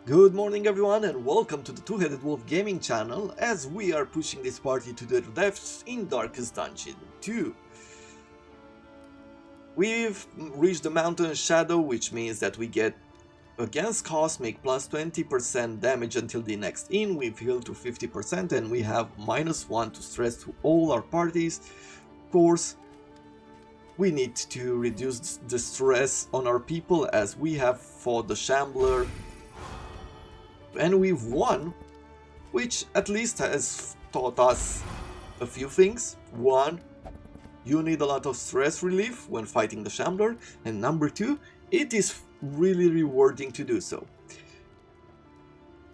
Good morning everyone and welcome to the Two-Headed Wolf gaming channel as we are pushing this party to the depths in Darkest Dungeon 2. We've reached the Mountain Shadow, which means that we get against Cosmic plus 20% damage until the next inn. We've healed to 50% and we have -1 to stress to all our parties. Of course, we need to reduce the stress on our people as we have fought the Shambler. And we've won, which at least has taught us a few things. One, you need a lot of stress relief when fighting the Shambler, and number two, it is really rewarding to do so.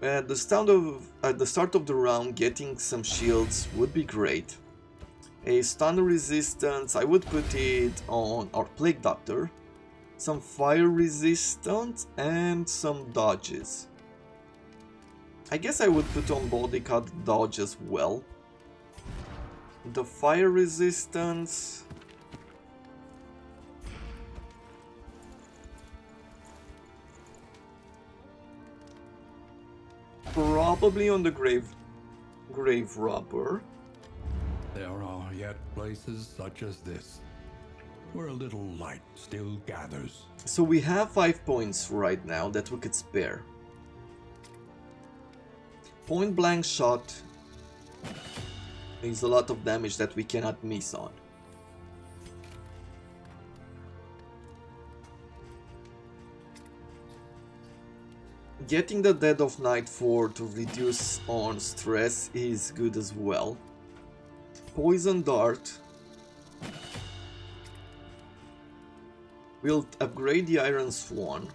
At the start of the round, getting some shields would be great. A stun resistance, I would put it on our Plague Doctor, some fire resistance, and some dodges. I guess I would put on Bodyguard dodge as well. The fire resistance... probably on the grave robber. There are yet places such as this, where a little light still gathers. So we have 5 points right now that we could spare. Point blank shot is a lot of damage that we cannot miss on. Getting the Dead of Night 4 to reduce on stress is good as well. Poison Dart will upgrade the Iron Swan.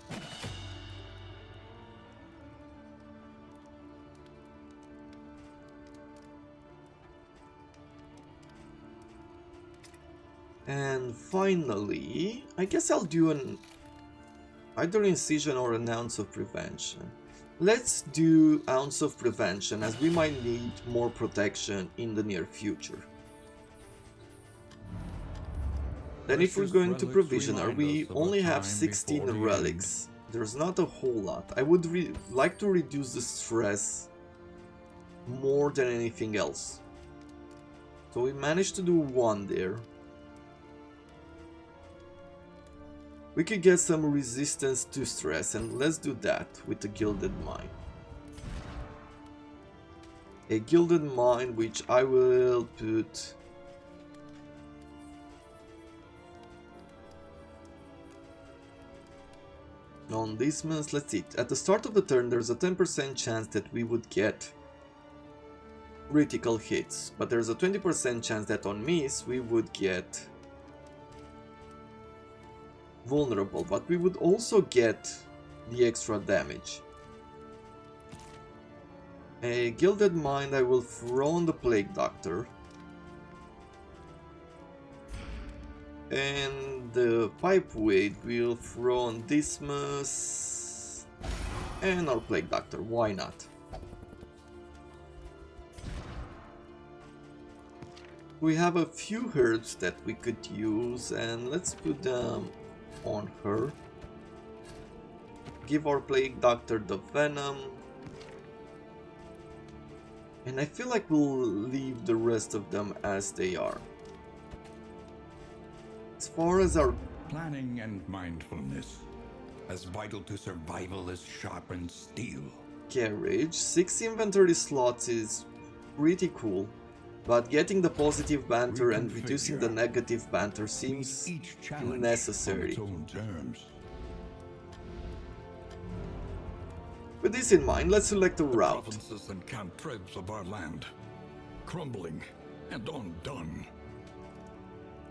And finally, I guess I'll do either Incision or an Ounce of Prevention. Let's do Ounce of Prevention as we might need more protection in the near future. Then if we're going to Provisioner, we only have 16 relics. There's not a whole lot. I would like to reduce the stress more than anything else. So we managed to do one there. We could get some resistance to stress, and let's do that with the Gilded Mine. A Gilded Mine which I will put on this month. Let's see, at the start of the turn there's a 10% chance that we would get critical hits, but there's a 20% chance that on miss we would get vulnerable, but we would also get the extra damage. A Gilded Mind I will throw on the Plague Doctor, and the Pipe Weight will throw on Dismas and our Plague Doctor, why not? We have a few herbs that we could use, and let's put them on her. Give our Plague Doctor the Venom, and I feel like we'll leave the rest of them as they are. As far as our Planning and mindfulness, as vital to survival as sharpened steel. carriage, 6 inventory slots is pretty cool, but getting the positive banter and reducing the negative banter seems necessary. On its own terms. With this in mind, let's select a The route. provinces and cantrevs of our land, crumbling and undone.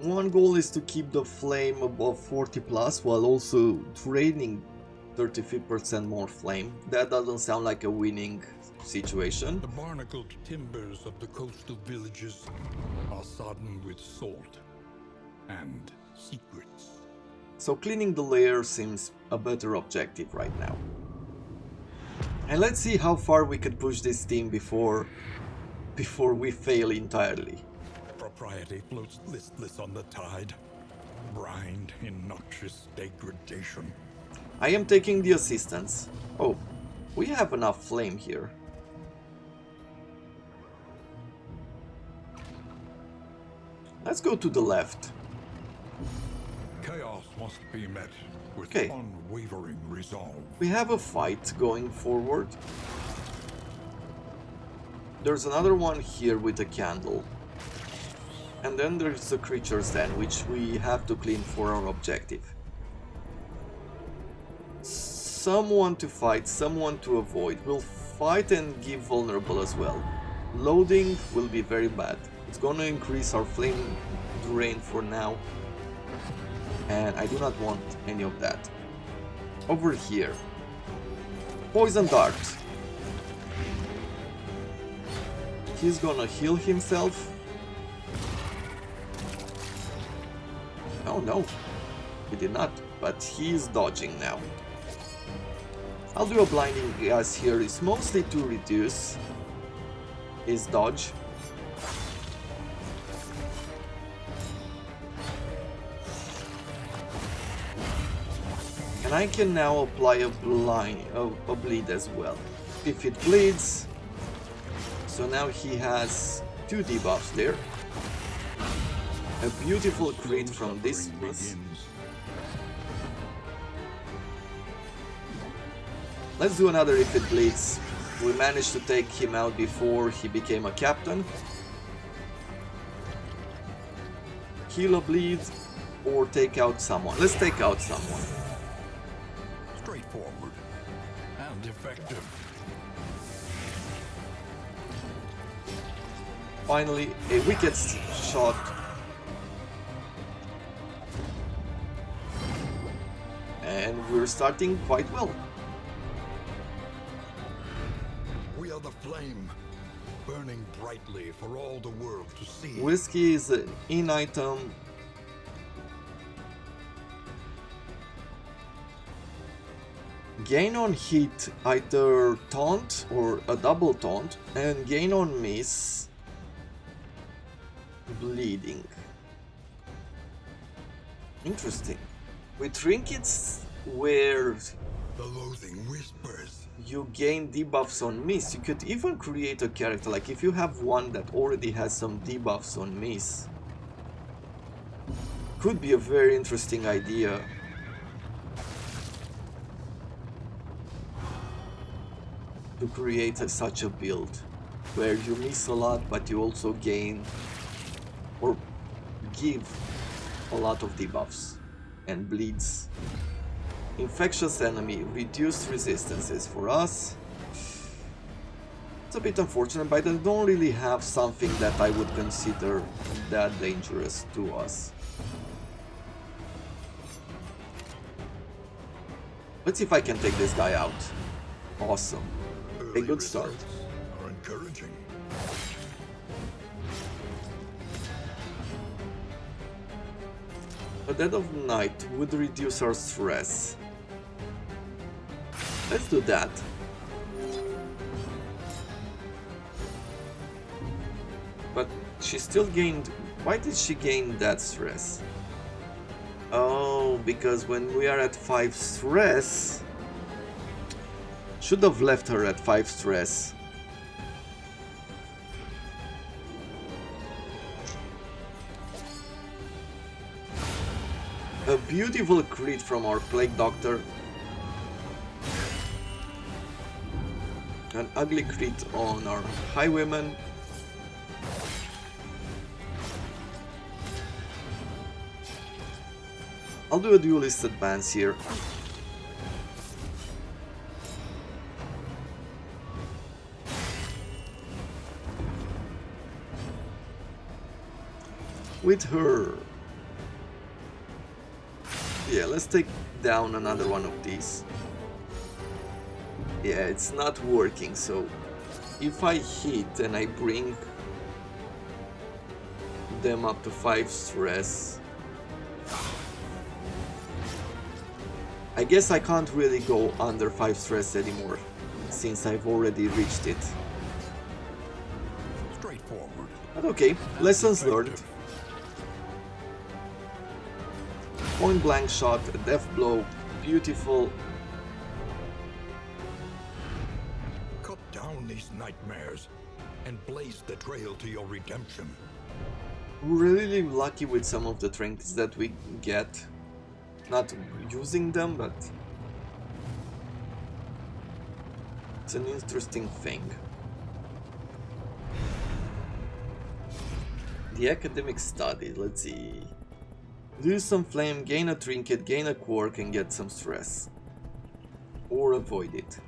One goal is to keep the flame above 40 plus while also draining 35% more flame. That doesn't sound like a winning situation. The barnacled timbers of the coastal villages are sodden with salt and secrets. So cleaning the lair seems a better objective right now. And let's see how far we could push this team before we fail entirely. Propriety floats listless on the tide, brined in noxious degradation. I am taking the assistance. Oh, We have enough flame here. Let's go to the left. Chaos must be met with Okay. unwavering resolve. We have a fight going forward. There's another one here with a candle. And then there's the creature's den, which we have to clean for our objective. Someone to fight, someone to avoid. We'll fight and give vulnerable as well. Loading will be very bad. It's gonna increase our flame drain for now. And I do not want any of that. Over here. Poison dart. He's gonna heal himself. Oh no, he did not, but he is dodging now. I'll do a blinding gas here. It's mostly to reduce his dodge. And I can now apply a bleed as well. If it bleeds, so now he has 2 debuffs there. A beautiful crit from this plus. Let's do another if it bleeds. We managed to take him out before he became a captain. Heal a bleed or take out someone. Let's take out someone. Straightforward and effective. Finally, a wicked shot. And we're starting quite well. We are the flame, burning brightly for all the world to see. Whiskey is an in item. Gain on hit either taunt or a double taunt, and gain on miss bleeding. Interesting. With trinkets where The loathing whispers. you gain debuffs on miss, you could even create a character, like if you have one that already has some debuffs on miss. Could be a very interesting idea. To create such a build where you miss a lot but you also gain or give a lot of debuffs and bleeds. Infectious enemy, reduced resistances for us. It's a bit unfortunate, but I don't really have something that I would consider that dangerous to us. Let's see if I can take this guy out. Awesome. A good start. Results are encouraging. A Dead of Night would reduce our stress. Let's do that. But she still gained... Why did she gain that stress? Oh, because when we are at 5 stress... Should have left her at 5 stress. A beautiful crit from our Plague Doctor. An ugly crit on our Highwayman. I'll do a duelist advance here. With her. Yeah, let's take down another one of these. Yeah, it's not working, so if I hit and I bring them up to 5 stress, I guess I can't really go under 5 stress anymore, since I've already reached it. Straightforward. But okay, lessons learned. Point blank shot, a death blow, beautiful. these nightmares and blaze the trail to your redemption. We're really lucky with some of the trinkets that we get. Not using them, but it's an interesting thing. The academic study, let's see. Lose some flame, gain a trinket, gain a quirk, and get some stress. Or avoid it.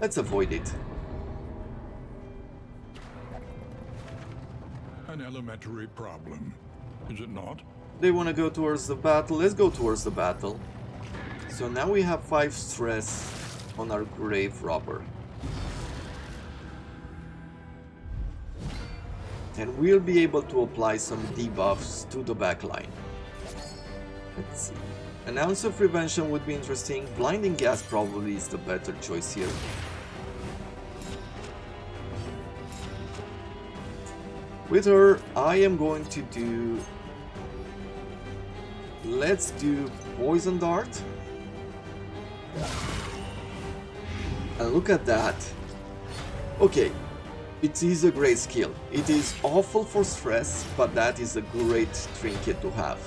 Let's avoid it. An elementary problem, is it not? They want to go towards the battle. Let's go towards the battle. So now we have 5 stress on our grave robber. And we'll be able to apply some debuffs to the backline. Let's see. An ounce of prevention would be interesting. Blinding gas probably is the better choice here. With her, I am going to do... Let's do Poison Dart. And look at that. Okay, it is a great skill. It is awful for stress, but that is a great trinket to have.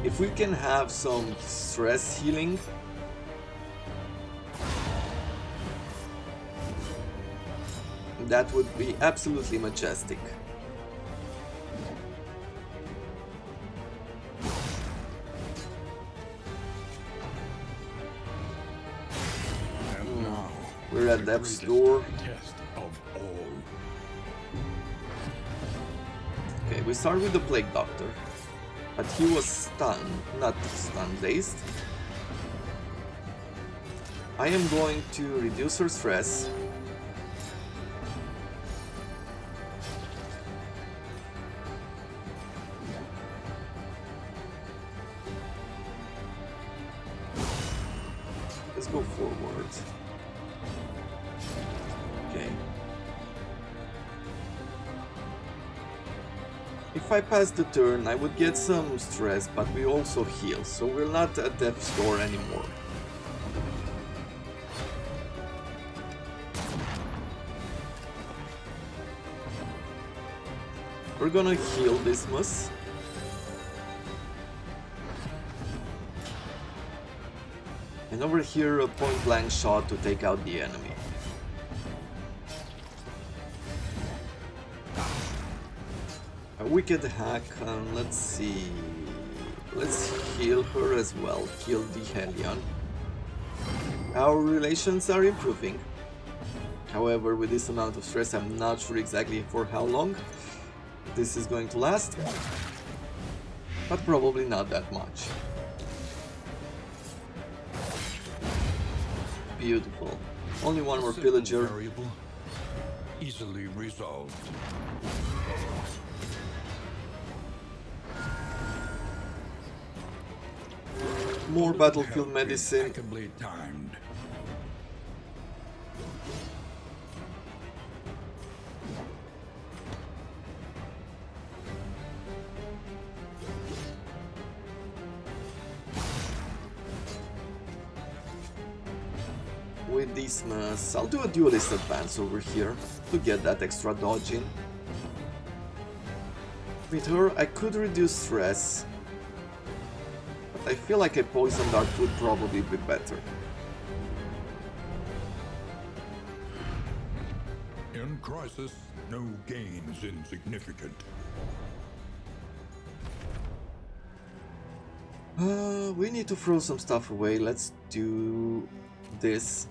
If we can have some stress healing, that would be absolutely majestic. And now, We're at the Death's greatest door. test of all. Okay, we start with the Plague Doctor. But he was stunned, not stun dazed. I am going to reduce her stress. Let's go forward. Okay. If I pass the turn, I would get some stress, but we also heal, so we're not at Death's Door anymore. We're gonna heal Dismas. And over here, a point-blank shot to take out the enemy. A wicked hack, and let's see. Let's heal her as well. Kill the Hellion. Our relations are improving. However, with this amount of stress, I'm not sure exactly for how long this is going to last. But probably not that much. Beautiful. Only one more Simple pillager. variable, easily resolved. More battlefield medicine. Impeccably timed. With Dismas, I'll do a duelist advance over here to get that extra dodge in. With her, I could reduce stress, but I feel like a poison dart would probably be better. In crisis, no gains insignificant. We need to throw some stuff away. Let's do this.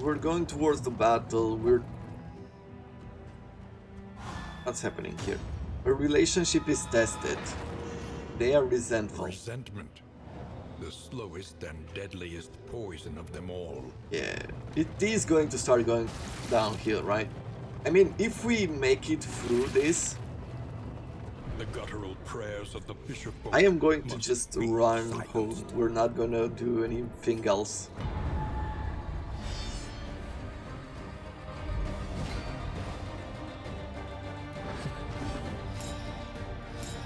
We're going towards the battle. What's happening here? A relationship is tested. They are resentful. Resentment. The slowest and deadliest poison of them all. Yeah, it is going to start going downhill, right? I mean, if we make it through this, The guttural prayers of the Bishop I am going to must just be run silenced. home. We're not gonna do anything else.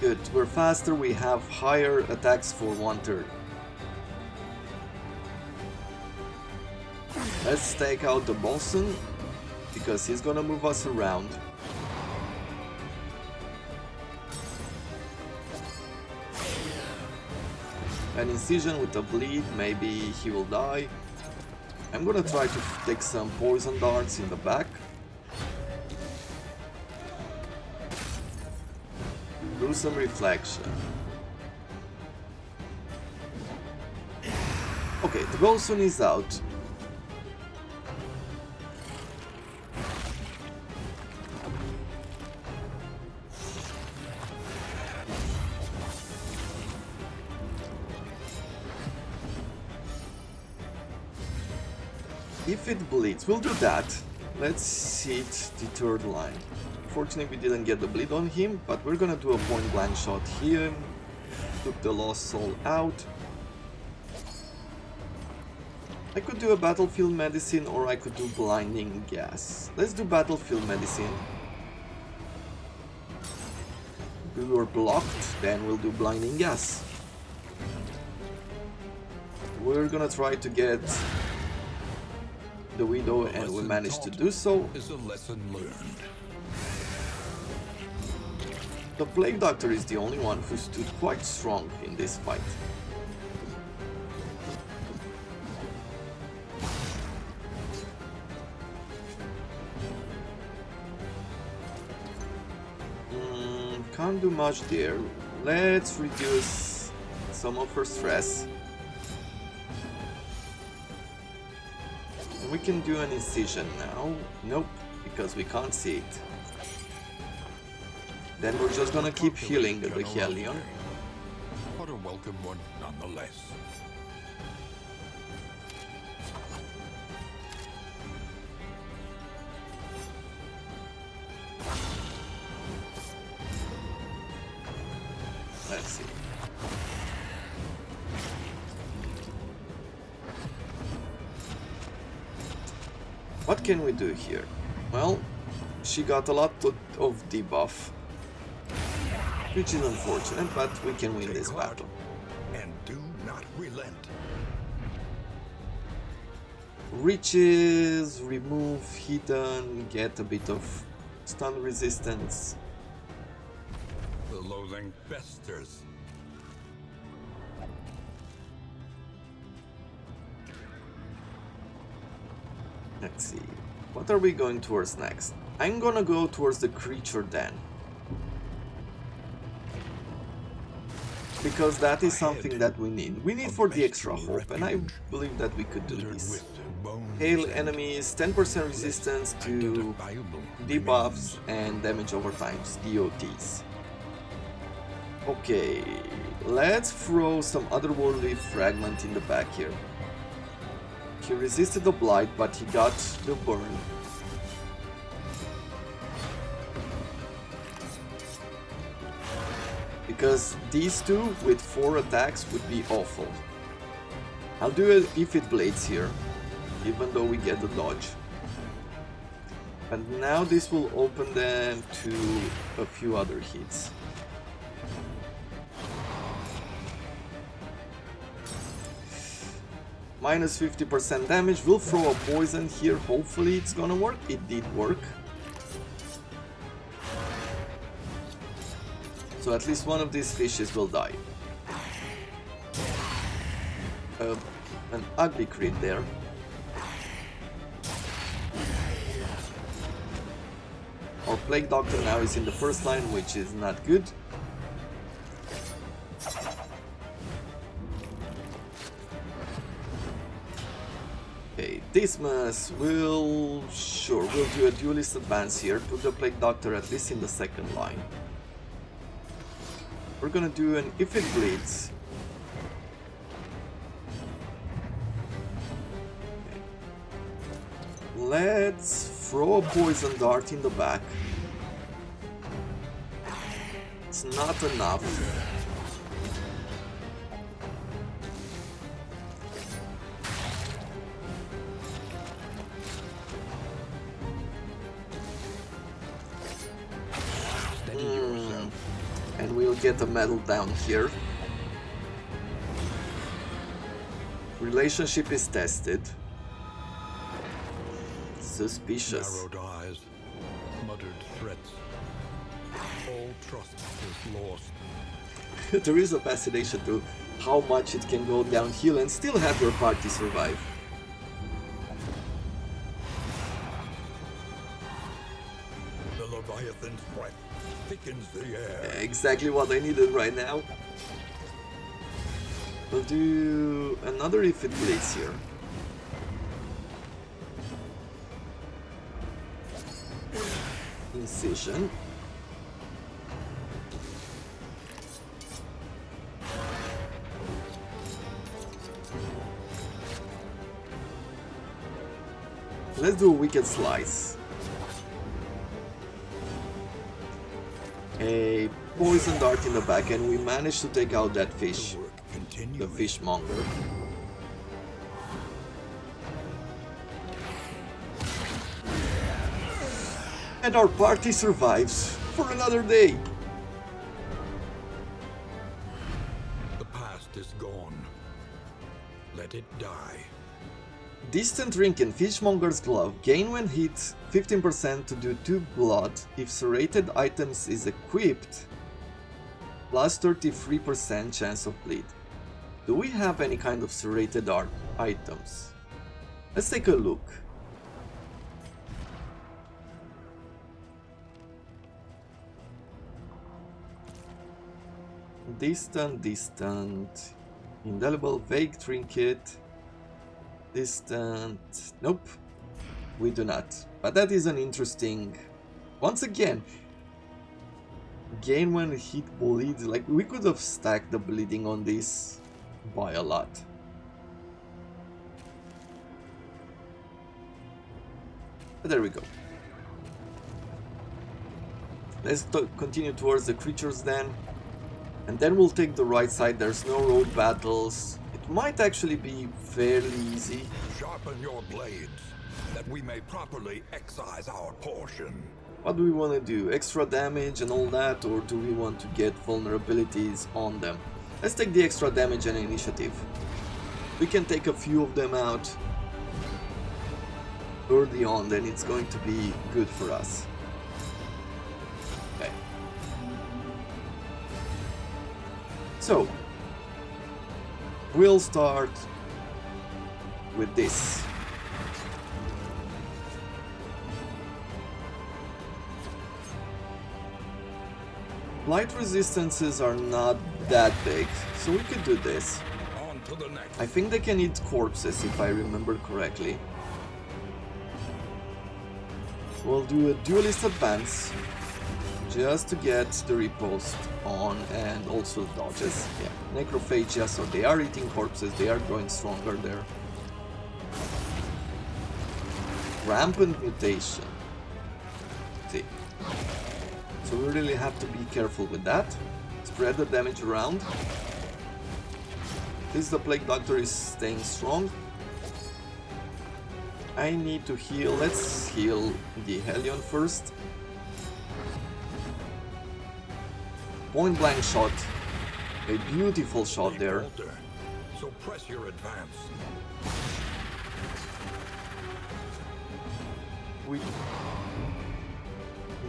good. We're faster, we have higher attacks for 1/3. Let's take out the Bolson, because he's gonna move us around. An incision with a bleed, maybe he will die. I'm gonna try to take some poison darts in the back. Do some reflection. Okay, the Bolson is out. If it bleeds, we'll do that. Let's hit the third line. Fortunately, we didn't get the bleed on him, but we're gonna do a point blank shot here. Took the Lost Soul out. I could do a Battlefield Medicine, or I could do Blinding Gas. Let's do Battlefield Medicine. If we were blocked, then we'll do Blinding Gas. We're gonna try to get the Widow, and we managed to do so. Is a lesson learned. The Plague Doctor is the only one who stood quite strong in this fight. Can't do much there. Let's reduce some of her stress. We can do an incision now. Nope, because we can't see it. Then we're just gonna keep healing the Hellion. What a welcome one, nonetheless. Let's see. What can we do here? Well, she got a lot of debuff, which is unfortunate, but we can win this battle. And do not relent. Riches, remove hidden, get a bit of stun resistance. The loathing festers. Let's see. What are we going towards next? I'm gonna go towards the creature den. Because that is something that we need. We need for the extra hope, and I believe that we could do this. Hail enemies, 10% resistance to debuffs and damage over times, DOTs. Okay, let's throw some otherworldly fragment in the back here. He resisted the blight, but he got the burn. Because these two with 4 attacks would be awful. I'll do it if it blades here, even though we get the dodge. And now this will open them to a few other hits. Minus 50% damage, we'll throw a poison here, hopefully it's gonna work. It did work. So at least one of these fishes will die. An ugly crit there. Our Plague Doctor now is in the first line, which is not good. Okay, Dismas will... Sure, we'll do a duelist advance here, put the Plague Doctor at least in the second line. We're gonna do an if it bleeds. Okay. Let's throw a poison dart in the back. It's not enough. And we'll get a medal down here. Relationship is tested. Suspicious. Narrowed eyes, muttered threats. All trust is lost. There is a fascination to how much it can go downhill and still have your party survive. The Leviathan's breath thickens the air. Exactly what I needed right now. We'll do another if it bleeds here. Incision. Let's do a Wicked Slice. A poison dart in the back, and we managed to take out that fish, the fishmonger. And our party survives for another day. The past is gone. Let it die. Distant Drink and Fishmonger's Glove gain when hit 15% to do 2 blood if serrated items is equipped, plus 33% chance of bleed. Do we have any kind of serrated art items? Let's take a look. Distant, indelible, vague trinket. Distant, nope, we do not. But that is an interesting, once again, gain when hit bleed. Like, we could have stacked the bleeding on this by a lot. But there we go. Let's continue towards the creatures then. And then we'll take the right side. There's no road battles. It might actually be fairly easy. Sharpen your blades, that we may properly excise our portion. What do we want to do? Extra damage and all that, or do we want to get vulnerabilities on them? Let's take the extra damage and initiative. We can take a few of them out early on, then it's going to be good for us. Okay. So, we'll start with this. Light resistances are not that big, so we could do this. On to the next. I think they can eat corpses if I remember correctly. We'll do a duelist advance just to get the riposte on, and also dodges. Yeah, necrophagia, so they are eating corpses, they are growing stronger there. Rampant mutation. See. So we really have to be careful with that. Spread the damage around. This the Plague Doctor is staying strong. I need to heal. Let's heal the Hellion first. Point blank shot. A beautiful shot there. Walter, so press your advance.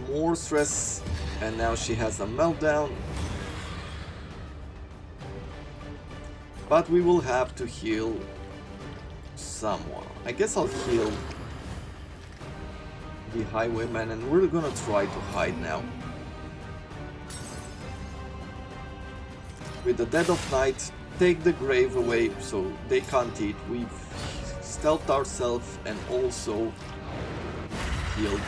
More stress, and now she has a meltdown. But we will have to heal someone. I guess I'll heal the Highwayman, and we're gonna try to hide now. With the Dead of Night, take the grave away so they can't eat. We've stealthed ourselves and also healed.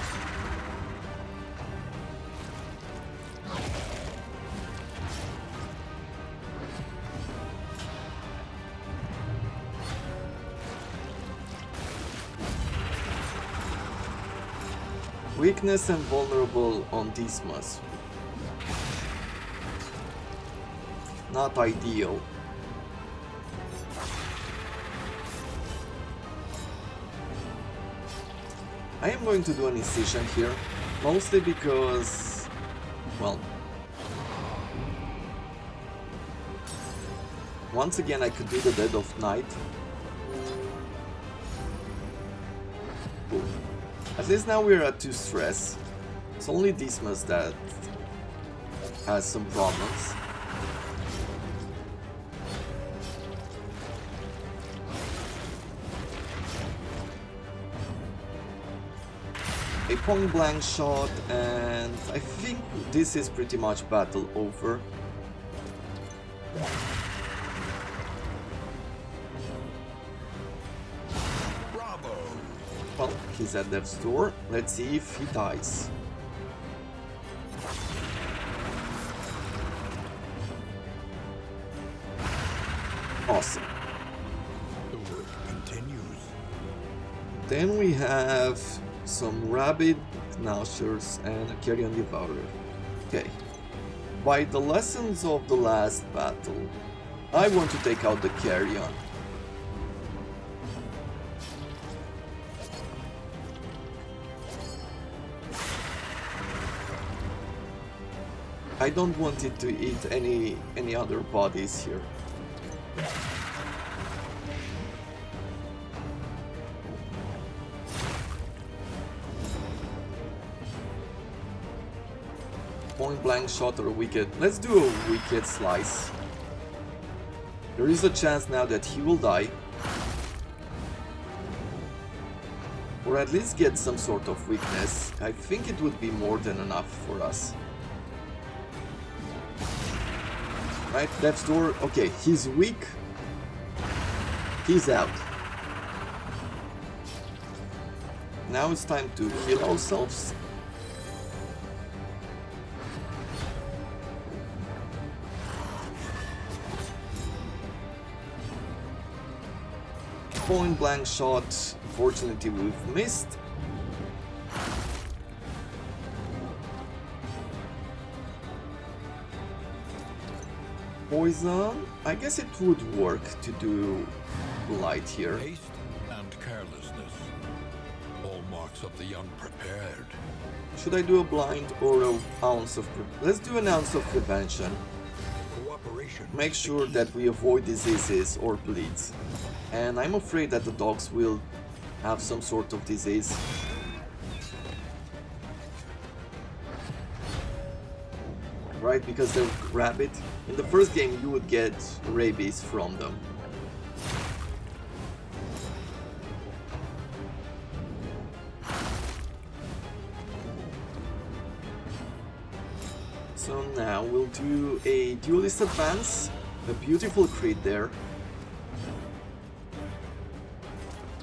Weakness and vulnerable on Dismas. Not ideal. I am going to do an incision here, mostly because, well, Once again, I could do the Dead of Night. Cool. At least now we're at 2 stress. It's only Dismas that has some problems. A point blank shot, and I think this is pretty much battle over. Bravo! Well, he's at death's door. Let's see if he dies. Awesome. The work continues. Then we have some Rabid Gnashers and a Carrion Devourer. Okay. By the lessons of the last battle, I want to take out the Carrion. I don't want it to eat any other bodies here. Point blank shot or wicked. Let's do a wicked slice. There is a chance now that he will die. Or at least get some sort of weakness. I think it would be more than enough for us. Right, death's door. Okay, he's weak. He's out. Now it's time to heal ourselves. Point blank shot. Fortunately, we've missed. Poison. I guess it would work to do blight here. Haste and carelessness. Hallmarks of the unprepared. Should I do a blind or an ounce of... Let's do an ounce of prevention. Cooperation. Make sure that we avoid diseases or bleeds. And I'm afraid that the dogs will have some sort of disease. Right, because they're rabid. In the first game you would get rabies from them. So now we'll do a duelist advance. A beautiful crit there.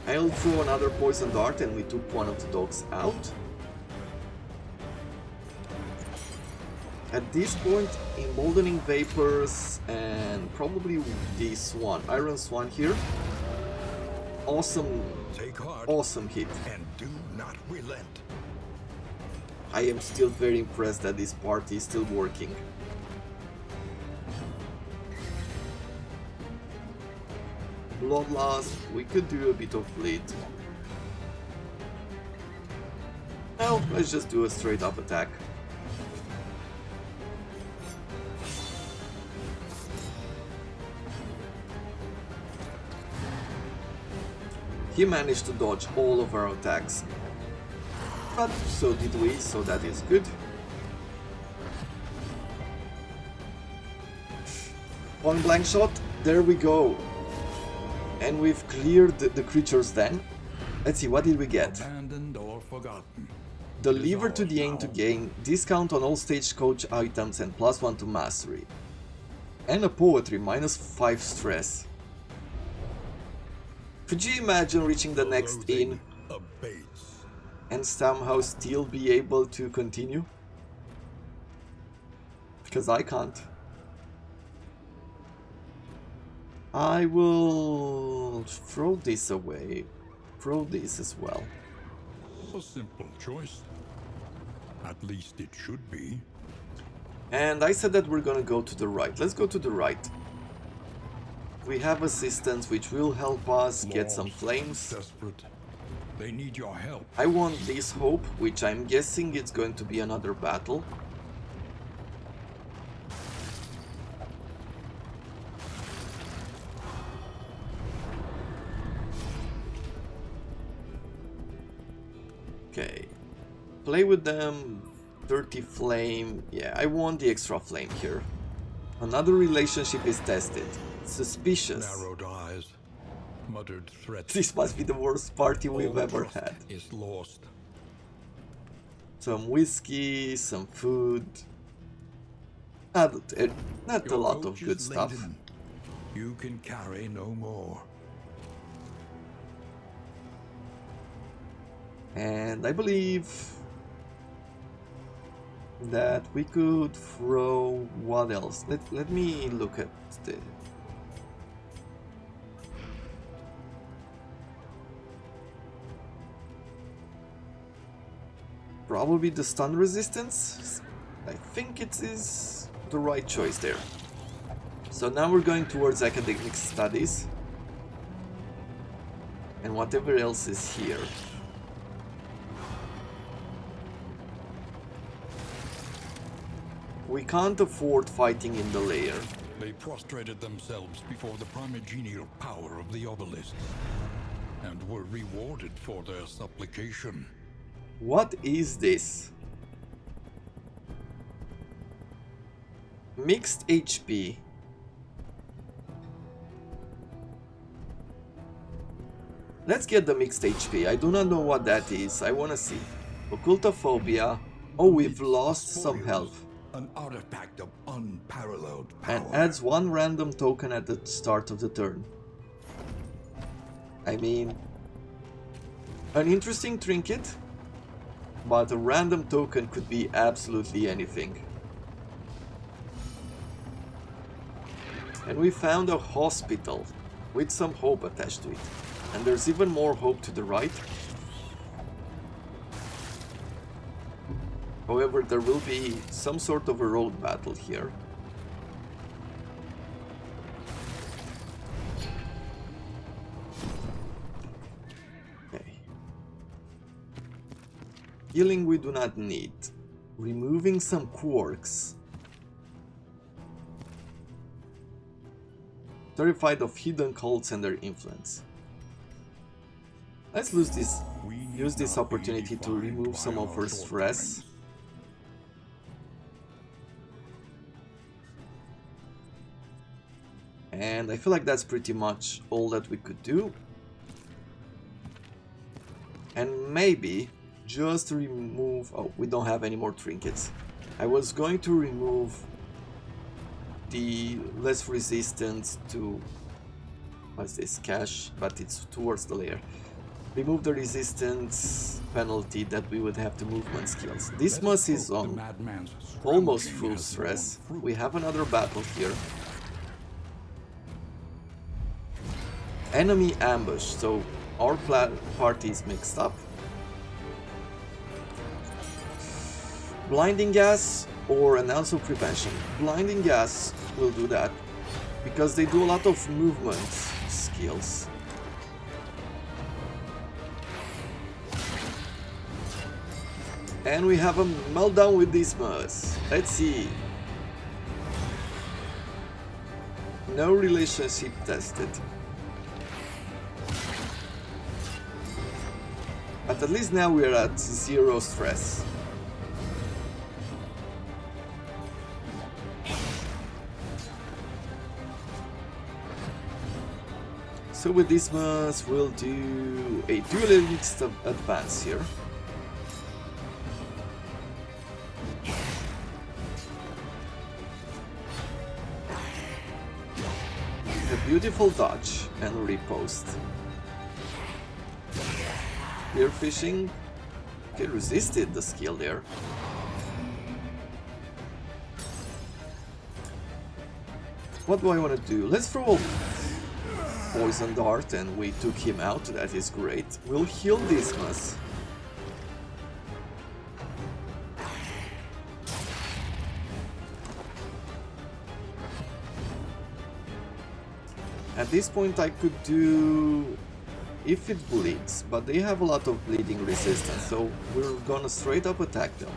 I'll throw another poison dart and we took one of the dogs out. At this point, emboldening vapors and probably the swan, iron swan here. Awesome, Take heart awesome hit. and do not relent. I am still very impressed that this party is still working. Bloodlust, we could do a bit of bleed. No, let's just do a straight up attack. He managed to dodge all of our attacks. But so did we, so that is good. Point blank shot, there we go. And we've cleared the creatures then. Let's see, what did we get? Abandoned or forgotten. Deliver to the aim to gain discount on all stagecoach items and +1 to mastery. And a poetry, -5 stress. Could you imagine reaching the next inn Abates. and somehow still be able to continue? Because I can't. I will throw this away. Throw this as well. A simple choice. At least it should be. And I said that we're gonna go to the right. Let's go to the right. We have assistance which will help us get some Lost, flames. Desperate. They need your help. I want this hope, which I'm guessing it's going to be another battle. play with them. 30 flame. Yeah, I want the extra flame here. Another relationship is tested. Suspicious. Narrowed eyes, muttered threats. This must be the worst party we've All ever trust had. is lost. Some whiskey, some food. Not a Your lot coach of good is stuff. laden. You can carry no more. And I believe that we could throw what else? Let me look at the probably the stun resistance. I think it is the right choice there. So now we're going towards academic studies and whatever else is here. We can't afford fighting in the lair. They prostrated themselves before the primogenial power of the obelisks and were rewarded for their supplication. What is this? Mixed HP. Let's get the mixed HP. I do not know what that is. I wanna see. Occultophobia. Oh, we've lost some health. An artifact of unparalleled power. And adds one random token at the start of the turn. I mean, an interesting trinket, but a random token could be absolutely anything. And we found a hospital with some hope attached to it. And there's even more hope to the right. However, there will be some sort of a road battle here. Okay. Healing we do not need. Removing some quirks. Terrified of hidden cults and their influence. Let's use this opportunity to remove some of her stress. And I feel like that's pretty much all that we could do. And maybe just remove... Oh, we don't have any more trinkets. I was going to remove the less resistance to... What's this? Cash, but it's towards the layer. Remove the resistance penalty that we would have to movement skills. This must is on almost full stress. We have another battle here. Enemy ambush, so our party is mixed up. Blinding gas or an ounce of prevention. Blinding gas will do that because they do a lot of movement skills. And we have a meltdown with Dismas. Let's see. No relationship tested. But at least now we're at 0 stress. So with Dismas we'll do a duelist advance here. A beautiful dodge and riposte. Spear fishing. Okay, resisted the skill there. What do I want to do? Let's throw a poison dart and we took him out. That is great. We'll heal Dismas. At this point I could do if it bleeds, but they have a lot of bleeding resistance, so we're gonna straight up attack them.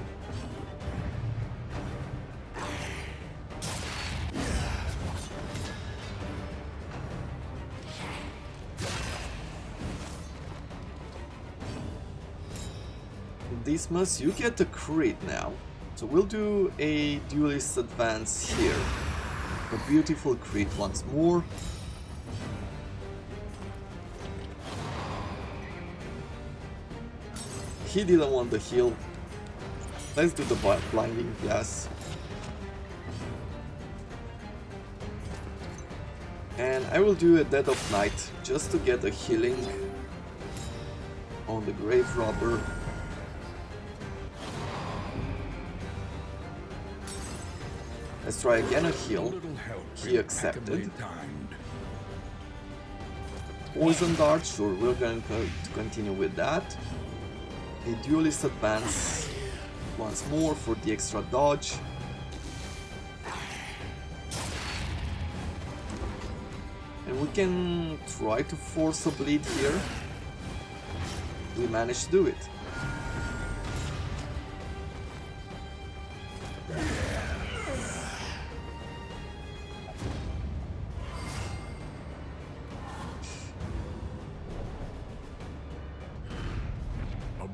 Dismas, you get a crit now. So we'll do a Duelist Advance here. A beautiful crit once more. He didn't want the heal. Let's do the Blinding Gas. And I will do a Dead of Night just to get a healing on the Grave Robber. Let's try again a heal. He accepted. Poison Dart, sure, we're going to continue with that. A Duelist Advance once more for the extra dodge. And we can try to force a bleed here. We managed to do it.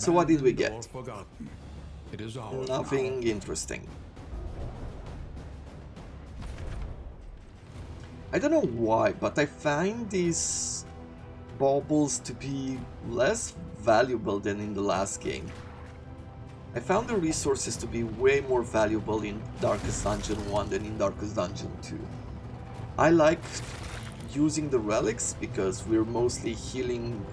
So what did we get? Nothing interesting. I don't know why, but I find these baubles to be less valuable than in the last game. I found the resources to be way more valuable in Darkest Dungeon 1 than in Darkest Dungeon 2. I like using the relics because we're mostly healing,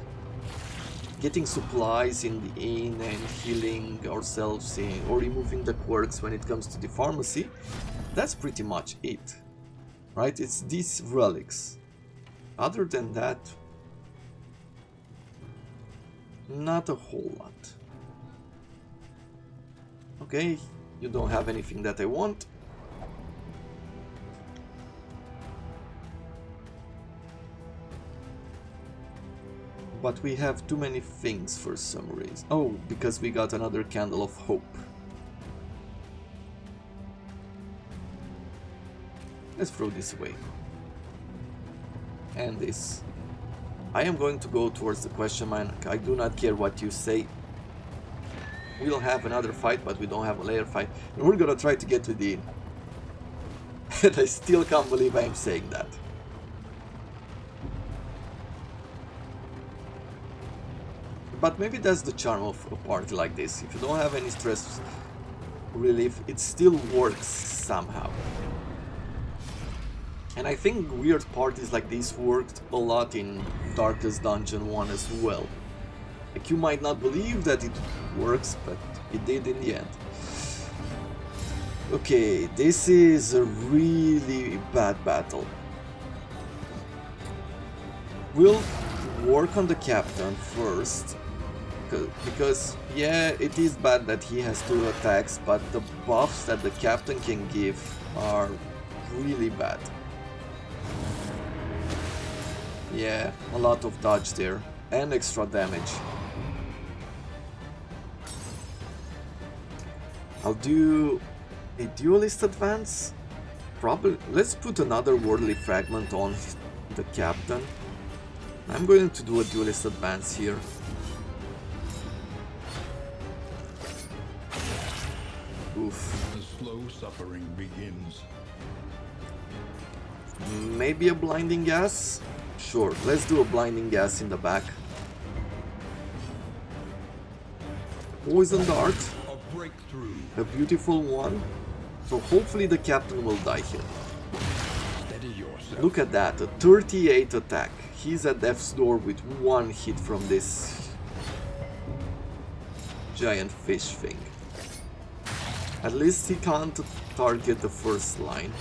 getting supplies in the inn and healing ourselves or removing the quirks when it comes to the pharmacy. That's pretty much it. Right? It's these relics. Other than that, not a whole lot. Okay, you don't have anything that I want. But we have too many things for some reason. Oh, because we got another Candle of Hope. Let's throw this away. And this. I am going to go towards the question mark. I do not care what you say. We'll have another fight, but we don't have a layer fight. And we're gonna try to get to the inn. And I still can't believe I'm saying that. But maybe that's the charm of a party like this. If you don't have any stress relief, it still works somehow. And I think weird parties like this worked a lot in Darkest Dungeon 1 as well. Like, you might not believe that it works, but it did in the end. Okay, this is a really bad battle. We'll work on the captain first, because yeah, it is bad that he has 2 attacks, but the buffs that the captain can give are really bad. Yeah, a lot of dodge there, and extra damage. I'll do a Duelist Advance. Probably, let's put another Worldly Fragment on the captain. I'm going to do a Duelist Advance here. Oof. The slow suffering begins. Maybe a Blinding Gas? Sure, let's do a Blinding Gas in the back. Poison Dart. A breakthrough. A beautiful one. So hopefully the captain will die here. Steady yourself. Look at that, a 38 attack. He's at death's door with 1 hit from this giant fish thing. At least he can't target the first line.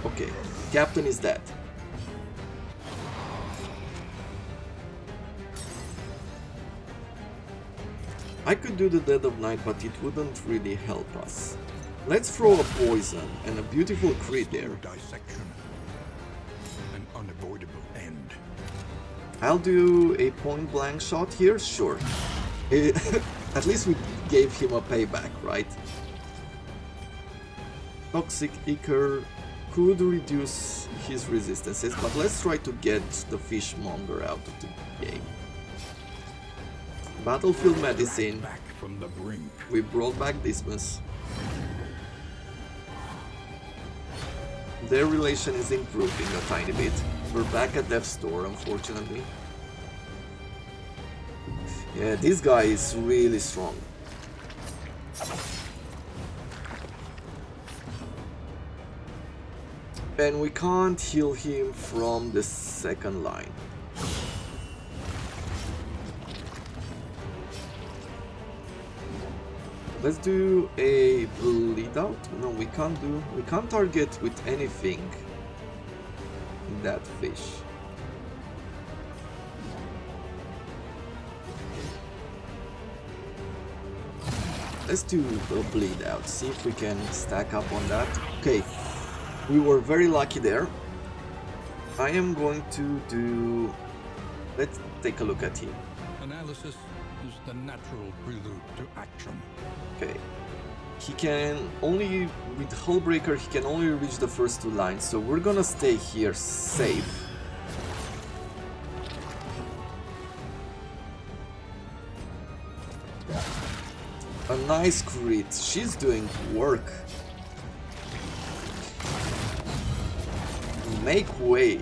Okay, captain is dead. I could do the Dead of Night, but it wouldn't really help us. Let's throw a poison and a beautiful crit there. Dissection. An unavoidable end. I'll do a point blank shot here, sure. At least we gave him a payback, right? Toxic Ichor, could reduce his resistances, but let's try to get the fishmonger out of the game. Battlefield medicine. Back from the brink. We brought back Dismas. Their relation is improving a tiny bit. We're back at Death's Door, unfortunately. Yeah, this guy is really strong. And we can't heal him from the second line. Let's do a bleed out. No, we can't target with anything in that fish. Let's do a bleed out, see if we can stack up on that. Okay, we were very lucky there. I am going to do... Let's take a look at him. Analysis is the natural prelude to action. Okay. He can only, with Hullbreaker, he can only reach the first two lines, so we're gonna stay here safe. A nice crit, she's doing work. Make way.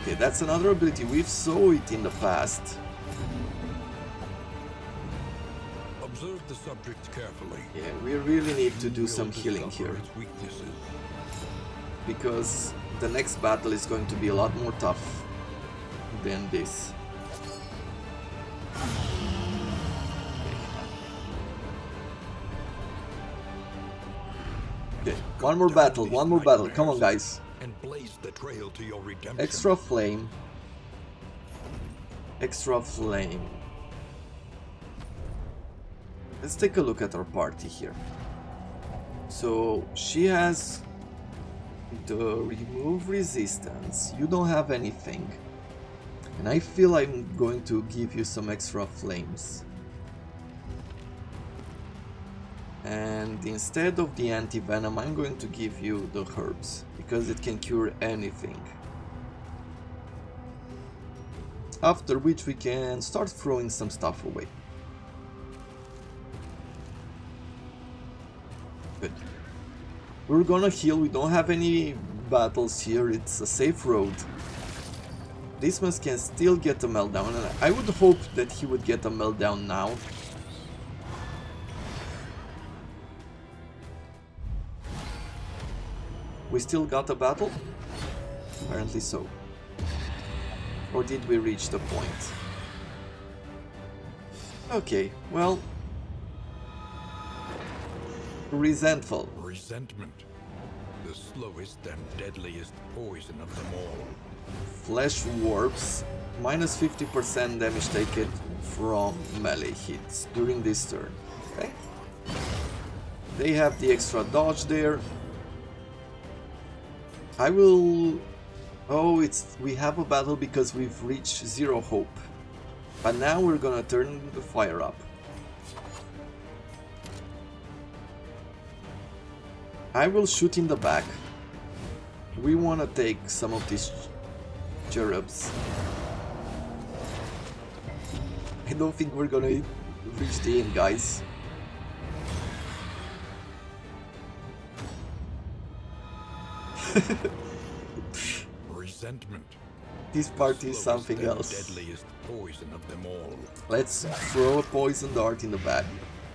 Okay, that's another ability, we've saw it in the past. Observe the subject carefully. Yeah, we really need to do some healing here. Its weaknesses. Because the next battle is going to be a lot more tough than this. Okay, one more battle, come on guys. And blaze the trail to your redemption. Extra flame. Extra flame. Let's take a look at our party here. So she has the remove resistance. You don't have anything. And I feel I'm going to give you some extra flames. And instead of the anti-venom, I'm going to give you the herbs, because it can cure anything. After which we can start throwing some stuff away. Good. We're gonna heal, we don't have any battles here, it's a safe road. Dismas can still get a meltdown, and I would hope that he would get a meltdown now. We still got a battle? Apparently so. Or did we reach the point? Okay, well... Resentful. Resentment. The slowest and deadliest poison of them all. Flesh warps. Minus 50% damage taken from melee hits during this turn. Okay. They have the extra dodge there. I will... Oh, we have a battle because we've reached 0 hope. But now we're gonna turn the fire up. I will shoot in the back. We wanna take some of these cherubs. I don't think we're gonna reach the end, guys. Resentment. This party is something else. Deadliest poison of them all. Let's throw a poison dart in the bag.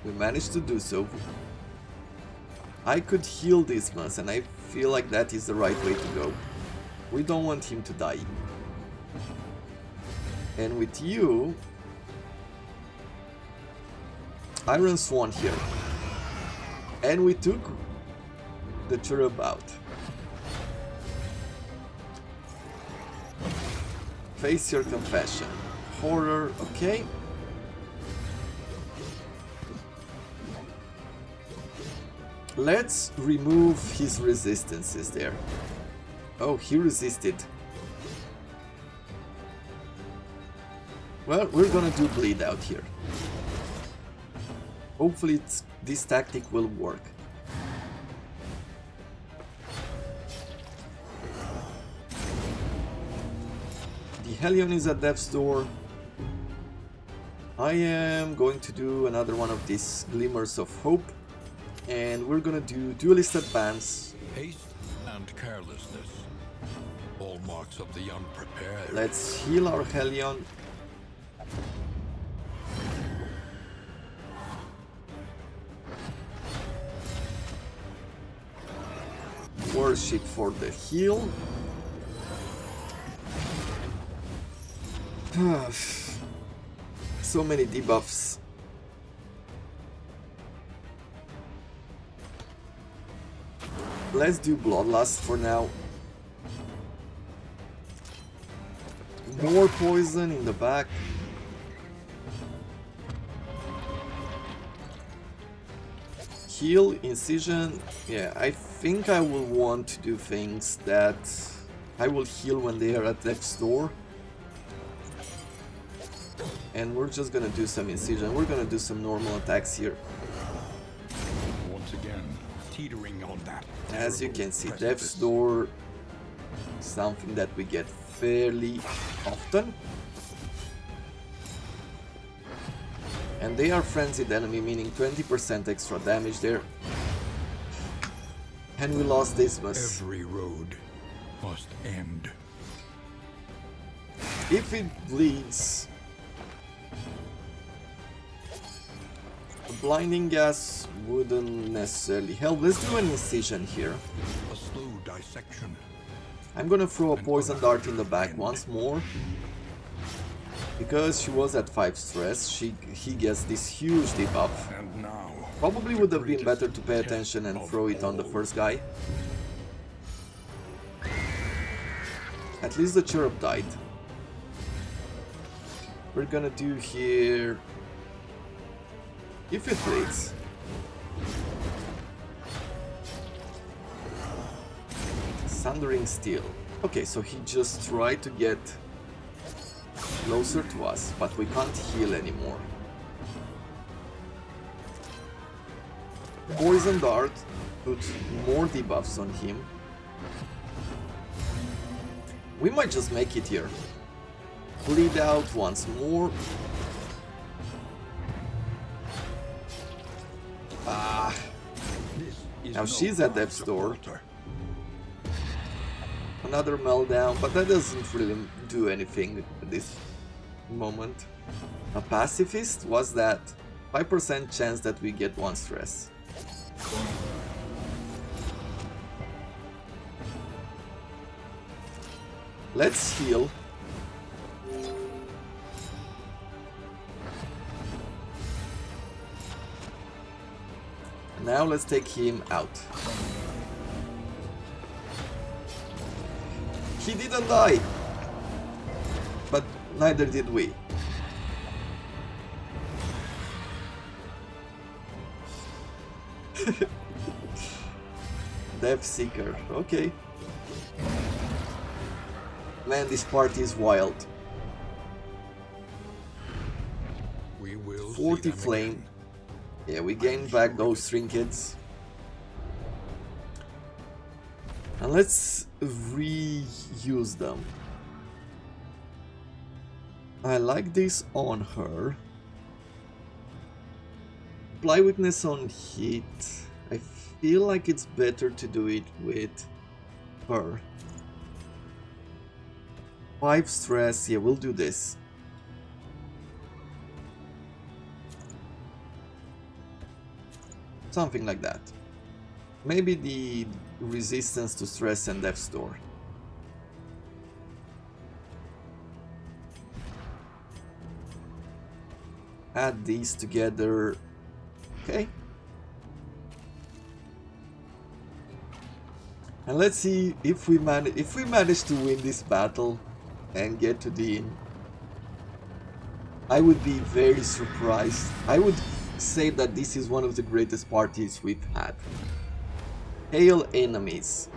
We managed to do so. I could heal Dismas, and I feel like that is the right way to go. We don't want him to die. And with you... Iron Swan here. And we took the cherub out. Face your confession. Horror, okay. Let's remove his resistances there. Oh, he resisted. Well, we're gonna do bleed out here. Hopefully this tactic will work. The Hellion is at death's door. I am going to do another one of these Glimmers of Hope. And we're gonna do Duelist Advance. Haste and carelessness. Hallmarks of the unprepared. Let's heal our Hellion. Worship for the heal. So many debuffs. Let's do Bloodlust for now. More poison in the back. Heal, Incision. Yeah, I think I will want to do things that I will heal when they are at death's door. And we're just gonna do some Incision. We're gonna do some normal attacks here. Once again, teetering on that. As you can see, Death's Door, something that we get fairly often. And they are frenzied enemy, meaning 20% extra damage there. And we lost Dismas. Every road must end. If it bleeds, a blinding gas wouldn't necessarily help. Let's do an Incision here. A slow dissection. I'm gonna throw a poison dart in the back once more. Because she was at 5 stress, he gets this huge debuff. And now, Probably would have been better to pay attention and throw it on the first guy. At least the Cherub died. We're gonna do here... If it bleeds. Sundering Steel. Okay, so he just tried to get closer to us, but we can't heal anymore. Poison Dart puts more debuffs on him. We might just make it here. Bleed out once more. Ah. Now she's at death's door. Another meltdown, but that doesn't really do anything at this moment. A pacifist was that 5% chance that we get 1 stress. Let's heal. Now let's take him out. He didn't die, but neither did we. Death Seeker, okay. Man, this party is wild. we will 40 flame. Yeah, we gained back those trinkets. And let's reuse them. I like this on her. Apply weakness on hit. I feel like it's better to do it with her. 5 stress, yeah, we'll do this. Something like that. Maybe the resistance to stress and death's door. Add these together. Okay. And let's see if we manage to win this battle and get to the inn. I would be very surprised. I would say that this is one of the greatest parties we've had. Hail enemies.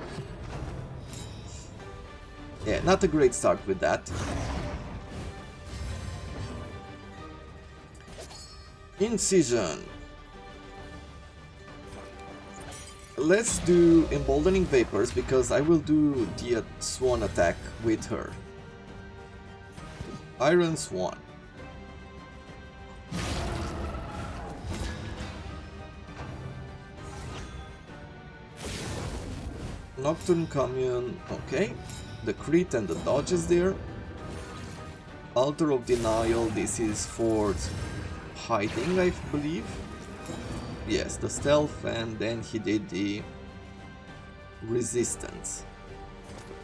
Yeah, not a great start with that. Incision. Let's do Emboldening Vapors because I will do the Swan attack with her. Iron Swan. Nocturne Commune, okay. The crit and the dodge is there. Altar of Denial, this is for hiding, I believe. Yes, the stealth, and then he did the resistance.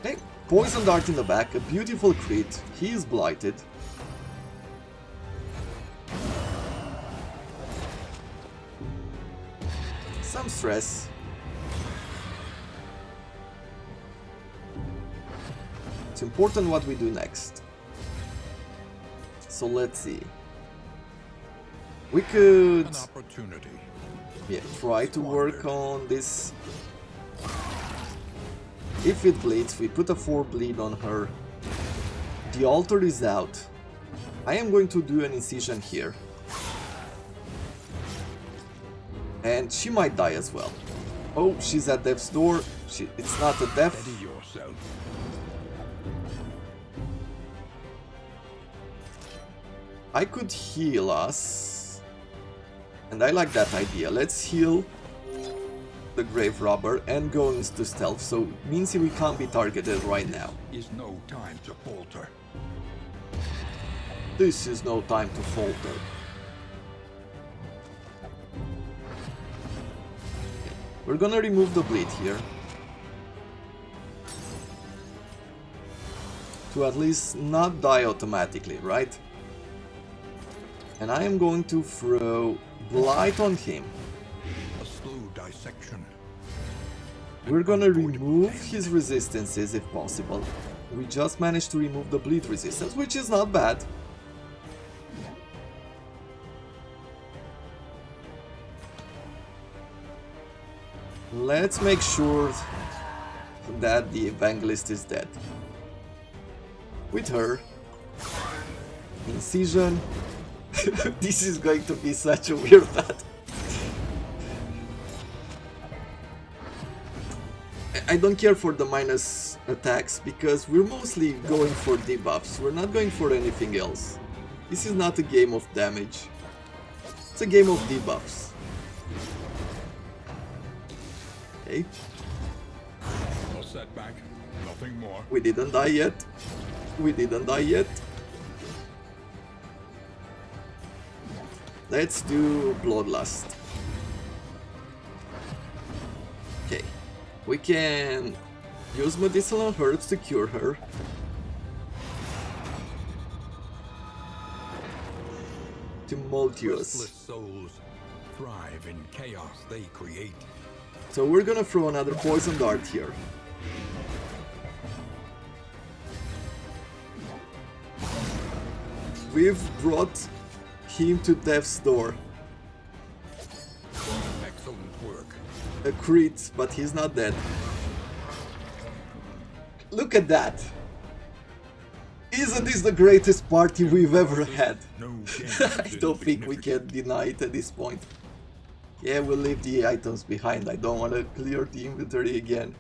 Okay, Poison Dart in the back, a beautiful crit, he is blighted. Some stress. It's important what we do next. So let's see. We could An opportunity. try to work on this. If it bleeds, we put a 4 bleed on her. The altar is out. I am going to do an incision here. And she might die as well. Oh, she's at death's door. It's not a death. Steady yourself. I could heal us. And I like that idea. Let's heal the Grave Robber and go into stealth, so it means we can't be targeted right now. Is no time to falter. This is no time to falter. We're gonna remove the bleed here. To at least not die automatically, right? And I am going to throw Blight on him. A slow dissection. We're gonna remove his resistances if possible. We just managed to remove the bleed resistance, which is not bad. Let's make sure that the Evangelist is dead. With her. Incision. This is going to be such a weird battle. I don't care for the minus attacks because we're mostly going for debuffs. We're not going for anything else. This is not a game of damage. It's a game of debuffs. Okay. A setback, nothing more. We didn't die yet. We didn't die yet. Let's do Bloodlust. Okay. We can use medicinal herbs to cure her. Tumultuous. Restless souls thrive in chaos they create. So we're gonna throw another poison dart here. We've brought him to death's door. Excellent work. A crit, but he's not dead. Look at that! Isn't this the greatest party we've ever had? No I don't think we can deny it at this point. Yeah, we'll leave the items behind. I don't want to clear the inventory again.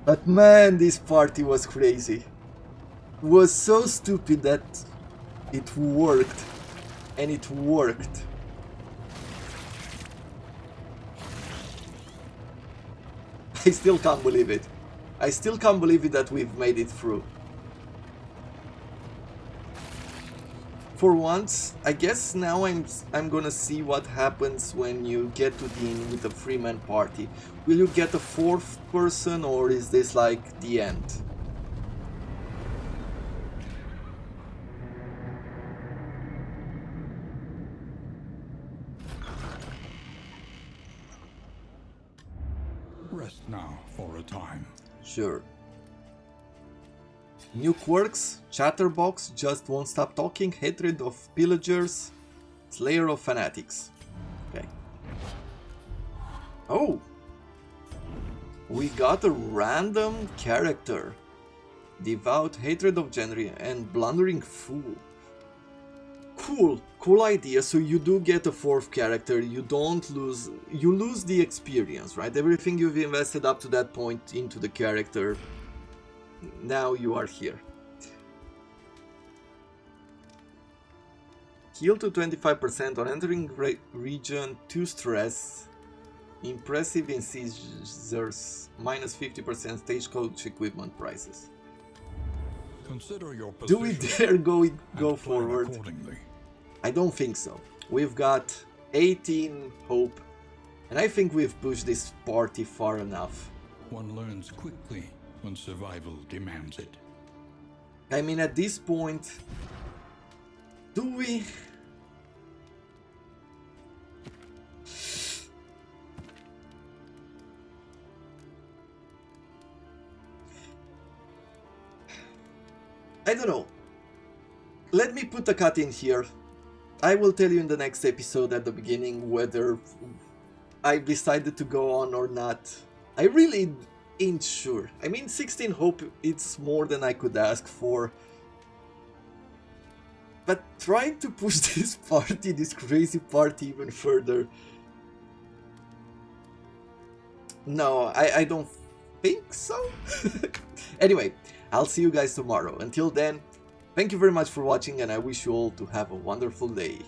But man, this party was crazy. It was so stupid that it worked. And it worked. I still can't believe it. I still can't believe it that we've made it through. For once, I guess now I'm gonna see what happens when you get to the end with a 3-man party. Will you get a 4th person, or is this like the end? Rest now for a time. Sure. New quirks, Chatterbox, Just Won't Stop Talking, Hatred of Pillagers, Slayer of Fanatics. Okay. Oh! We got a random character. Devout, Hatred of Genre, and Blundering Fool. Cool, cool idea. So you do get a 4th character, you don't lose, you lose the experience, right? Everything you've invested up to that point into the character, now you are here. Heal to 25% on entering region 2 stress. Impressive incisors. Minus 50% stagecoach equipment prices. Consider your Do we dare go and plan forward? accordingly. I don't think so. We've got 18 hope, and I think we've pushed this party far enough. One learns quickly when survival demands it. I mean, at this point, do we? I don't know. Let me put a cut in here. I will tell you in the next episode at the beginning whether I've decided to go on or not. I really ain't sure. I mean, 16 hope, it's more than I could ask for. But trying to push this party, this crazy party even further... No, I don't think so. Anyway, I'll see you guys tomorrow. Until then, thank you very much for watching and I wish you all to have a wonderful day.